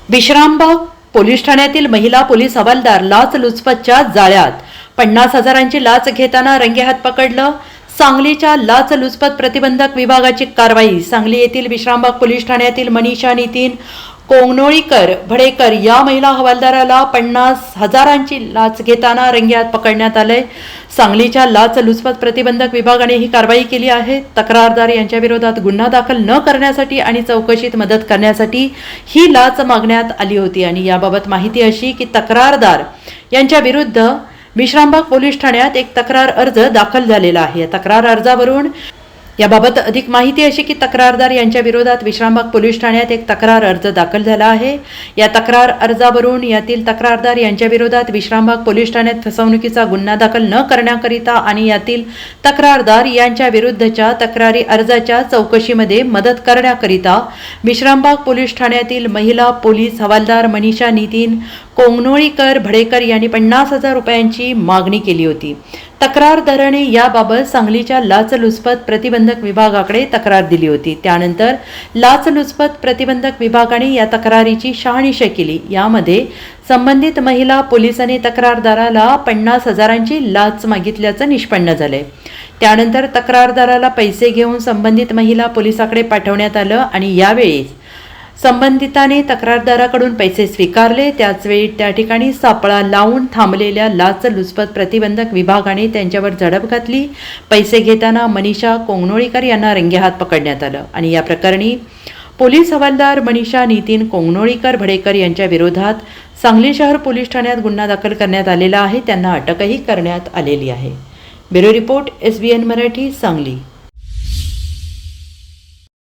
Vishrambag police ठाण्यातील महिला police हवालदार लाचलुचपतच्या जाळ्यात 50,000ची लाच घेताना रंगेहात पकडलं। सांगलीच्या लाचलुचपत प्रतिबंधक विभागाची कारवाई। सांगली येथील विश्रामबाग पोलीस ठाण्यातील मनीषा नितीन कोंगनोळीकर भडेकर या महिला हवालदाराला 50,000ची लाच घेताना रंगेहात पकडण्यात आले। सांगलीच्या लाचलुचपत प्रतिबंधक विभागाने ही कारवाई केली आहे। तक्रारदार यांच्या विरोधात गुन्हा दाखल न करण्यासाठी आणि चौकशीत मदत करण्यासाठी ही लाच मागण्यात आली होती आणि याबाबत माहिती अशी की तक्रारदार यांच्या विरुद्ध विश्रामबाग पोलीस ठाण्यात एक तक्रार अर्ज दाखल झालेला आहे। या तक्रार अर्जावरून याबाबत अधिक माहिती अशी की तक्रारदार यांच्या विरोधात विश्रामबाग पोलीस ठाण्यात एक तक्रार अर्ज दाखल झाला आहे। या तक्रार अर्जावरून यातील तक्रारदार यांच्या विरोधात विश्रामबाग पोलीस ठाण्यात फसवणुकीचा गुन्हा दाखल न करण्याकरिता आणि यातील तक्रारदार यांच्या विरुद्धच्या तक्रारी अर्जाच्या चौकशीमध्ये मदत करण्याकरिता विश्रामबाग पोलीस ठाण्यातील महिला पोलीस हवालदार मनीषा नितीन कोंगनोळीकर भडेकर यांनी 50,000 रुपयांची मागणी केली होती। तक्रारदाराने याबाबत सांगलीच्या लाचलुचपत प्रतिबंधक विभागाकडे तक्रार दिली होती। त्यानंतर लाचलुचपत प्रतिबंधक विभागाने या तक्रारीची शहानिशा केली। यामध्ये संबंधित महिला पोलिसांनी तक्रारदाराला 50,000ची लाच मागितल्याचं निष्पन्न झाले। त्यानंतर तक्रारदाराला पैसे घेऊन संबंधित महिला पोलिसाकडे पाठवण्यात आलं आणि यावेळी संबंधिताने तक्रारदाराकडून पैसे स्वीकारले। त्याचवेळी त्या ठिकाणी सापळा लावून थांबलेल्या लाचलुचपत प्रतिबंधक विभागाने त्यांच्यावर झडप घातली। पैसे घेताना मनीषा कोंगनोळीकर यांना रंगेहात पकडण्यात आलं आणि या प्रकरणी पोलीस हवालदार मनीषा नितीन कोंगनोळीकर भडेकर यांच्या विरोधात सांगली शहर पोलीस ठाण्यात गुन्हा दाखल करण्यात आलेला आहे। त्यांना अटकही करण्यात आलेली आहे। Bureau report SBN Marathi Sangli.